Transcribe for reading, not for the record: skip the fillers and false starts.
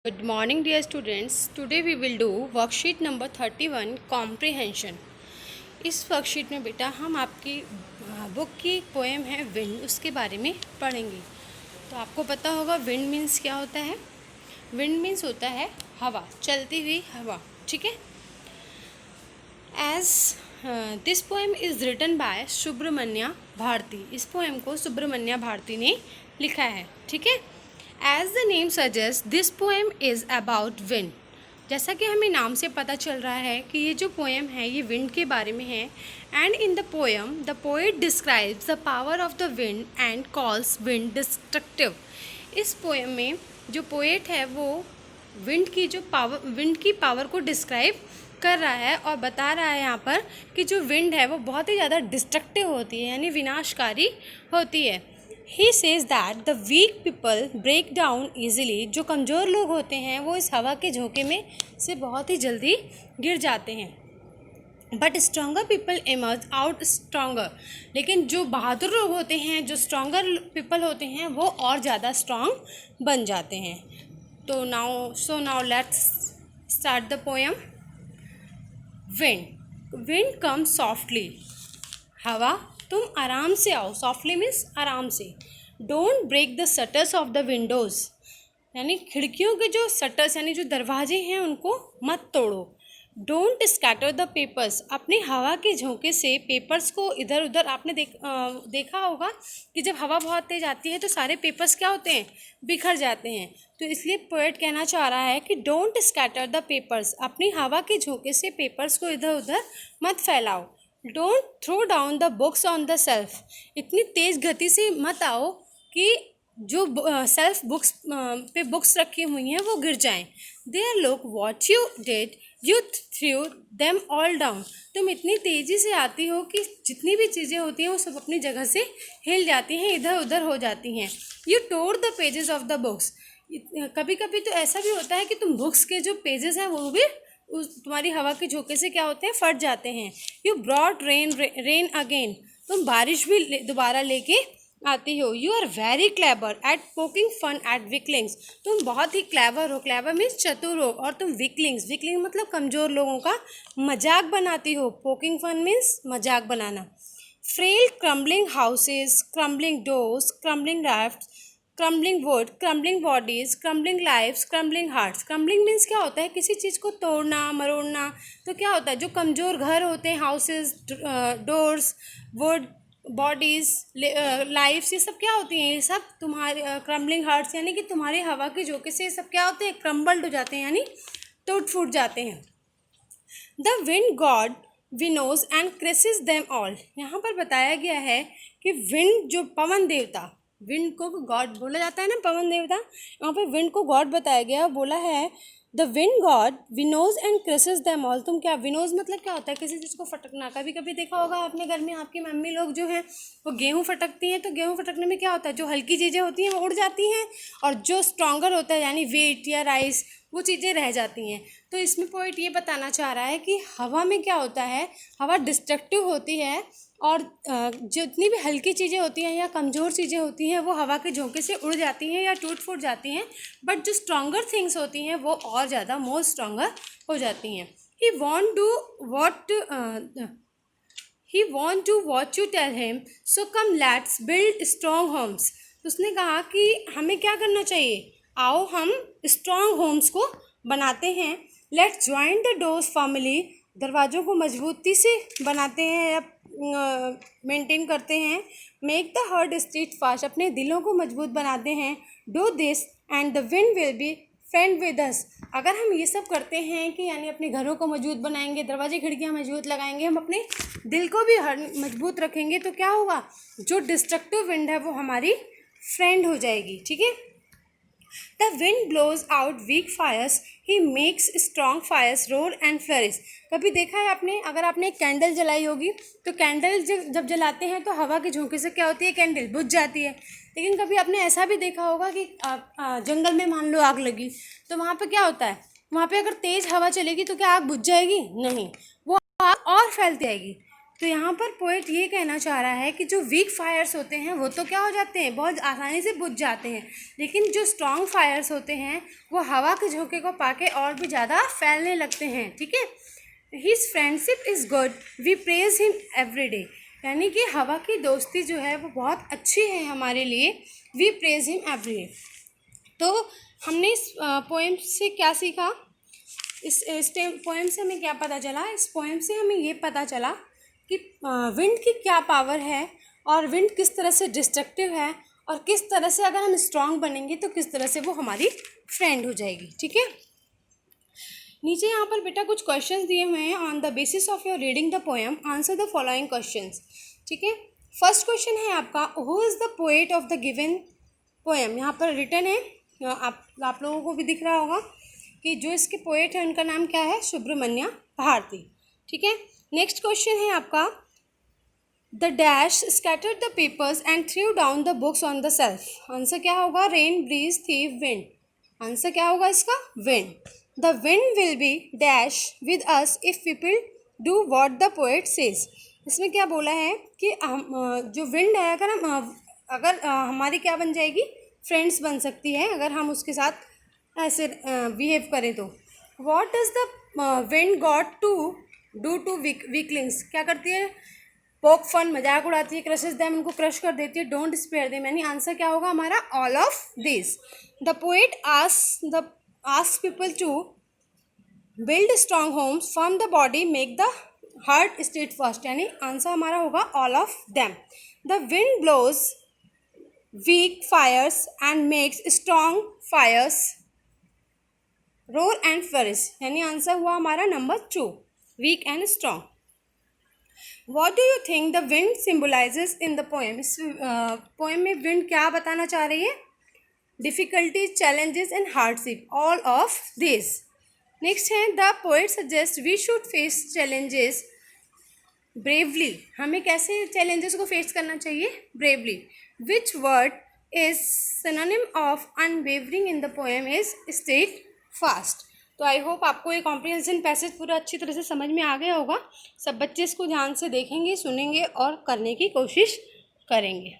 Good morning dear students. Today we will do worksheet number 31 comprehension. इस worksheet में बेटा हम आपकी बुक की पोएम है विंड, उसके बारे में पढ़ेंगे। तो आपको पता होगा विंड मीन्स क्या होता है। विंड मीन्स होता है हवा, चलती हुई हवा, ठीक है। As this poem is written by Subramania Bharati. इस पोएम को सुब्रमण्या भारती ने लिखा है, ठीक है। As the name suggest this poem is about wind. जैसा कि हमें नाम से पता चल रहा है कि ये जो पोएम है ये विंड के बारे में है। And in the poem the poet describes the power of the wind and calls wind destructive. इस पोएम में जो पोएट है वो विंड की पावर को डिस्क्राइब कर रहा है और बता रहा है यहाँ पर कि जो विंड है वो बहुत ही ज़्यादा डिस्ट्रक्टिव होती है, यानी विनाशकारी होती है। He says that the weak people break down easily। जो कमज़ोर लोग होते हैं वो इस हवा के झोंके में से बहुत ही जल्दी गिर जाते हैं। But stronger people emerge out stronger। लेकिन जो बहादुर लोग होते हैं, जो स्ट्रॉन्गर पीपल होते हैं, वो और ज़्यादा स्ट्रॉन्ग बन जाते हैं। तो now let's start the poem. Wind come softly. हवा तुम आराम से आओ। सॉफ्टली मीन्स आराम से। Don't break the shutters of the windows. यानी खिड़कियों के जो शटर्स यानी जो दरवाजे हैं उनको मत तोड़ो। Don't scatter the papers. अपनी हवा के झोंके से पेपर्स को इधर उधर, आपने देखा होगा कि जब हवा बहुत तेज़ आती है तो सारे पेपर्स क्या होते हैं, बिखर जाते हैं। तो इसलिए पोएट कहना चाह रहा है कि डोंट स्कैटर द पेपर्स। अपनी हवा के झोंके से पेपर्स को इधर उधर मत फैलाओ। Don't throw down the books on the shelf. इतनी तेज़ गति से मत आओ कि जो सेल्फ बुक्स पे बुक्स रखी हुई हैं वो गिर जाएं। There look what you did you threw them all down. तुम इतनी तेज़ी से आती हो कि जितनी भी चीज़ें होती हैं वो सब अपनी जगह से हिल जाती हैं, इधर उधर हो जाती हैं। You tore the pages of the books. कभी कभी तो ऐसा भी होता है कि तुम बुक्स के जो पेजेस हैं वो भी तुम्हारी हवा के झोंके से क्या होते हैं, फट जाते हैं। You brought rain again. तुम बारिश भी दोबारा लेके आती हो। You are very clever at poking fun at weaklings. तुम बहुत ही क्लेवर हो। क्लेवर मीन्स चतुर हो। और तुम वीकलिंग मतलब कमज़ोर लोगों का मजाक बनाती हो। पोकिंग फन मीन्स मजाक बनाना। Frail crumbling houses, crumbling doors, crumbling raft, crumbling wood, crumbling bodies, crumbling lifes, crumbling hearts. Crumbling means क्या होता है, किसी चीज़ को तोड़ना मरोड़ना। तो क्या होता है, जो कमज़ोर घर होते हैं, houses, doors, wood, bodies, lifes, ये सब क्या होती हैं, ये सब तुम्हारे क्रम्बलिंग हार्ट्स यानी कि तुम्हारे हवा के झोंके से ये सब क्या होते हैं, क्रम्बल्ड हो जाते हैं, यानी टूट फूट जाते हैं। The wind god winnows and crashes them all. यहाँ पर बताया गया है कि विंड जो पवन देवता, विंड को गॉड बोला जाता है ना, पवन देवता, यहाँ पे विंड को गॉड बताया गया, बोला है the wind god winnows and crashes them all. तुम क्या, विनोज मतलब क्या होता है, किसी चीज़ को फटकना। कभी कभी देखा होगा अपने घर में आपकी मम्मी लोग जो हैं वो गेहूँ फटकती हैं, तो गेहूँ फटकने में क्या होता है, जो हल्की चीज़ें होती हैं वो उड़ जाती हैं और जो स्ट्रॉन्गर होता है यानी वेट या राइस, वो चीज़ें रह जाती हैं। तो इसमें पॉइंट ये बताना चाह रहा है कि हवा में क्या होता है, हवा डिस्ट्रक्टिव होती है और जितनी भी हल्की चीज़ें होती हैं या कमज़ोर चीज़ें होती हैं वो हवा के झोंके से उड़ जाती हैं या टूट फूट जाती हैं। बट जो स्ट्रॉन्गर थिंग्स होती हैं वो और ज़्यादा मोर स्ट्रॉन्गर हो जाती हैं। He want to what you tell him, so come let's build strong homes. तो उसने कहा कि हमें क्या करना चाहिए, आओ हम स्ट्रॉन्ग होम्स को बनाते हैं। Let's join the doors formally. दरवाज़ों को मजबूती से बनाते हैं या मेंटेन करते हैं। Make the heart steadfast. अपने दिलों को मजबूत बनाते हैं। Do this and the wind will be friend with us. अगर हम ये सब करते हैं कि यानी अपने घरों को मजबूत बनाएंगे, दरवाजे खिड़कियाँ मजबूत लगाएंगे, हम अपने दिल को भी मजबूत रखेंगे, तो क्या होगा, जो डिस्ट्रक्टिव विंड है वो हमारी फ्रेंड हो जाएगी, ठीक है। The wind blows out weak fires, he makes strong fires roar and flourish। कभी देखा है आपने, अगर आपने एक कैंडल जलाई होगी तो कैंडल जब जलाते हैं तो हवा के झोंके से क्या होती है, कैंडल बुझ जाती है। लेकिन कभी आपने ऐसा भी देखा होगा कि जंगल में मान लो आग लगी, तो वहाँ पे क्या होता है, वहाँ पे अगर तेज़ हवा चलेगी तो क्या आग बुझ जाएगी, नहीं, वो आग और फैलती जाएगी। तो यहाँ पर पोएट ये कहना चाह रहा है कि जो वीक फायर्स होते हैं वो तो क्या हो जाते हैं, बहुत आसानी से बुझ जाते हैं, लेकिन जो स्ट्रॉन्ग फायर्स होते हैं वो हवा के झोंके को पाके और भी ज़्यादा फैलने लगते हैं। ठीक है, his friendship is good, we praise him every day, यानी कि हवा की दोस्ती जो है वो बहुत अच्छी है हमारे लिए, we praise him every day. तो हमने इस पोएम से क्या सीखा, इस पोएम से हमें क्या पता चला, इस पोएम से हमें ये पता चला कि विंड की क्या पावर है और विंड किस तरह से डिस्ट्रक्टिव है और किस तरह से अगर हम स्ट्रांग बनेंगे तो किस तरह से वो हमारी फ्रेंड हो जाएगी। ठीक है, नीचे यहाँ पर बेटा कुछ क्वेश्चंस दिए हुए हैं। On the basis of your reading the poem answer the following questions. ठीक है, फर्स्ट क्वेश्चन है आपका, who is the poet of the given poem. यहाँ पर रिटन है, आप लोगों को भी दिख रहा होगा कि जो इसके पोएट हैं उनका नाम क्या है, सुब्रमण्य भारती। ठीक है, नेक्स्ट क्वेश्चन है आपका, the dash scattered the papers and threw down the books on the shelf. Answer क्या होगा, rain breeze thief wind. Answer क्या होगा इसका, wind. The wind will be dash with us if people do what the poet says. इसमें क्या बोला है कि हम जो विंड है अगर हमारी क्या बन जाएगी, फ्रेंड्स बन सकती है अगर हम उसके साथ ऐसे बिहेव करें तो। What does the wind got to do to weaklings. क्या करती है, पोक फन, मजाक उड़ाती है, क्रशेस देम, उनको क्रश कर देती है, डोंट स्पेयर देम। यानी आंसर क्या होगा हमारा, all of this. The poet ask people to build strong homes from the body make the heart steadfast. यानी आंसर हमारा होगा all of them. The wind blows weak fires and makes strong fires roar and flourish. यानी answer हुआ हमारा number 2, weak and strong. What do you think the wind symbolises in the poem. इस poem में wind क्या बताना चाह रही है, difficulties, challenges and hardship, all of this. Next है, the poet suggest we should face challenges bravely. हमें कैसे चैलेंजेस को फेस करना चाहिए, bravely. Which word is synonym of unwavering in the poem is steadfast. तो I hope आपको ये comprehension passage पूरा अच्छी तरह से समझ में आ गया होगा। सब बच्चे इसको ध्यान से देखेंगे, सुनेंगे और करने की कोशिश करेंगे।